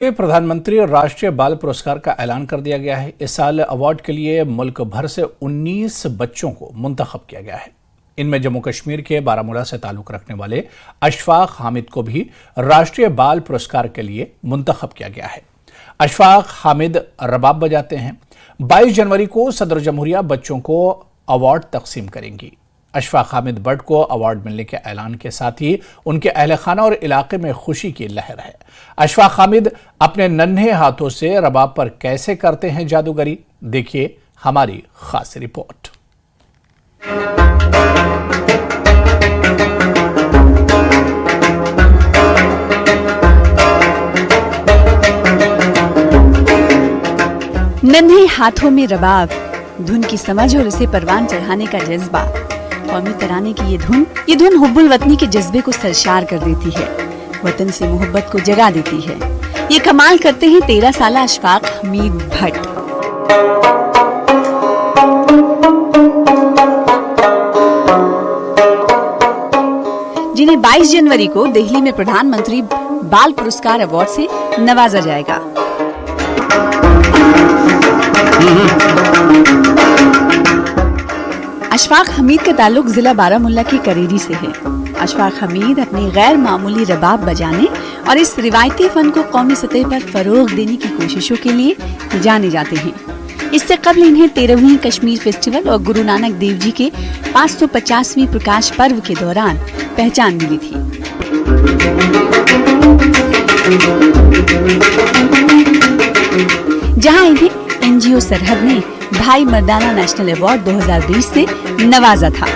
प्रधानमंत्री राष्ट्रीय बाल पुरस्कार का ऐलान कर दिया गया है। इस साल अवार्ड के लिए मुल्क भर से 19 बच्चों को मुंतखब किया गया है। इनमें जम्मू कश्मीर के बारामूला से ताल्लुक रखने वाले अशफाक हामिद को भी राष्ट्रीय बाल पुरस्कार के लिए मुंतखब किया गया है। अशफाक हामिद रबाब बजाते हैं। 22 जनवरी को सदर जमहूरिया बच्चों को अवार्ड तकसीम करेंगी। अशफाक हामिद बट को अवार्ड मिलने के ऐलान के साथ ही उनके अहल खाना और इलाके में खुशी की लहर है। अशफाक हामिद अपने नन्हे हाथों से रबाब पर कैसे करते हैं जादूगरी, देखिए हमारी खास रिपोर्ट। नन्हे हाथों में रबाब, धुन की समझ और इसे परवान चढ़ाने का जज्बा। कौमी तराने की ये धुन हुब्बुल वतनी के जज्बे को सरशार कर देती है, वतन से मोहब्बत को जगा देती है। ये कमाल करते हैं 13 साला अशफाक हमीद भट्ट। जिन्हें 22 जनवरी को दिल्ली में प्रधानमंत्री बाल पुरस्कार अवार्ड से नवाजा जाएगा। अशफाक हमीद का ताल्लुक जिला बारामूला के करेरी से है। अशफाक हमीद अपनी गैर मामूली रबाब बजाने और इस रिवायती फन को कौमी सतह पर फरोग देने की कोशिशों के लिए जाने जाते हैं। इससे कबल इन्हें 13वीं कश्मीर फेस्टिवल और गुरु नानक देव जी के 550वीं प्रकाश पर्व के दौरान पहचान मिली थी। जहां इन्हें NGO सरहद ने भाई मर्दाना नेशनल अवार्ड 2020 से नवाजा था।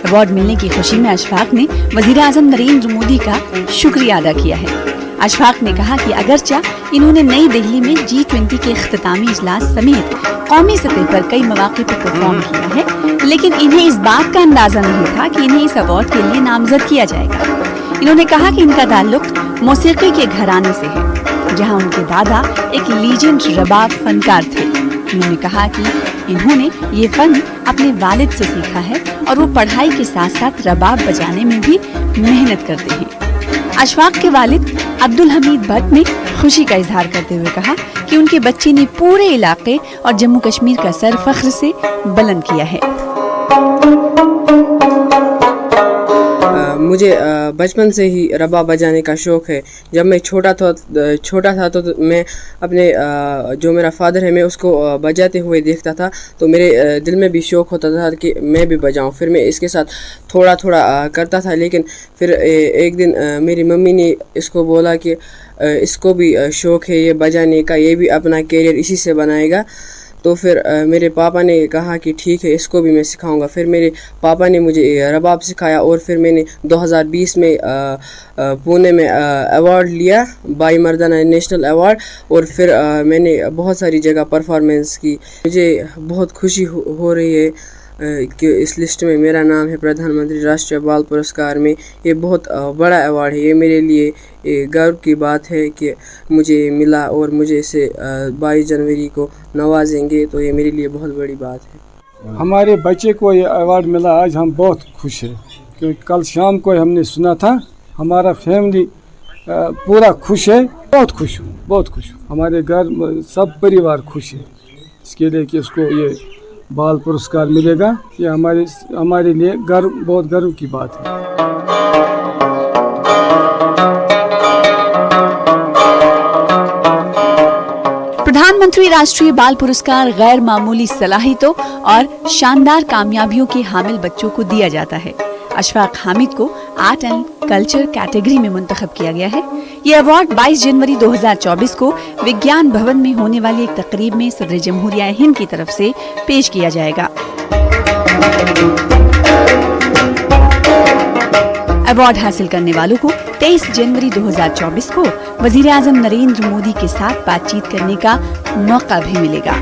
अवार्ड मिलने की खुशी में अशफाक ने वजीर आजम नरेंद्र मोदी का शुक्रिया अदा किया है। अशफाक ने कहा कि अगरचा इन्होंने नई दिल्ली में G20 के इख्तितामी इजलास समेत कौमी सतह पर कई मौके पर परफॉर्म किया है, लेकिन इन्हें इस बात का अंदाजा नहीं था कि इन्हें इस अवार्ड के लिए नामजद किया जाएगा। इन्होंने कहा कि इनका ताल्लुक मौसीकी के घराने से है, जहाँ उनके दादा एक लीजेंड रबाब फनकार थे। उन्होंने कहा कि इन्होंने ये फन अपने वालिद से सीखा है और वो पढ़ाई के साथ साथ रबाब बजाने में भी मेहनत करते हैं। अशफाक के वालिद अब्दुल हमीद भट्ट ने खुशी का इजहार करते हुए कहा कि उनके बच्चे ने पूरे इलाके और जम्मू कश्मीर का सर फख्र से बुलंद किया है। मुझे बचपन से ही रबाब बजाने का शौक़ है। जब मैं छोटा था तो मैं अपने जो मेरा फादर है मैं उसको बजाते हुए देखता था, तो मेरे दिल में भी शौक़ होता था कि मैं भी बजाऊं। फिर मैं इसके साथ थोड़ा करता था, लेकिन फिर एक दिन मेरी मम्मी ने इसको बोला कि इसको भी शौक़ है ये बजाने का, ये भी अपना करियर इसी से बनाएगा। तो फिर मेरे पापा ने कहा कि ठीक है, इसको भी मैं सिखाऊंगा। फिर मेरे पापा ने मुझे रबाब सिखाया और फिर मैंने 2020 में पुणे में अवार्ड लिया, भाई मर्दाना नेशनल अवार्ड, और फिर मैंने बहुत सारी जगह परफॉर्मेंस की। मुझे बहुत खुशी हो रही है कि इस लिस्ट में मेरा नाम है प्रधानमंत्री राष्ट्रीय बाल पुरस्कार में। ये बहुत बड़ा अवार्ड है, ये मेरे लिए गर्व की बात है कि मुझे मिला और मुझे इसे 22 जनवरी को नवाजेंगे, तो ये मेरे लिए बहुत बड़ी बात है। हमारे बच्चे को ये अवार्ड मिला, आज हम बहुत खुश हैं, क्योंकि कल शाम को हमने सुना था। हमारा फैमिली पूरा खुश है, बहुत खुश हूँ। हमारे घर सब परिवार खुश है इसके लिए कि इसको ये बाल पुरस्कार मिलेगा। ये हमारे लिए बहुत गर्व की बात है। प्रधानमंत्री राष्ट्रीय बाल पुरस्कार गैर मामूली सलाहियतों और शानदार कामयाबियों के हामिल बच्चों को दिया जाता है। अशफाक हामिद को आर्ट एंड कल्चर कैटेगरी में मुंतखब किया गया है। ये अवार्ड 22 जनवरी 2024 को विज्ञान भवन में होने वाली एक तकरीब में सदर जमहूरिया हिंद की तरफ से पेश किया जाएगा। अवार्ड हासिल करने वालों को 23 जनवरी 2024 को वजीर आजम नरेंद्र मोदी के साथ बातचीत करने का मौका भी मिलेगा।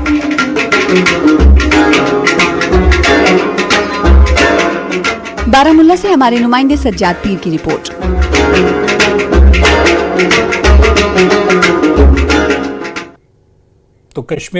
बारामूला से हमारे नुमाइंदे सज्जाद पीर की रिपोर्ट। तो कश्मीर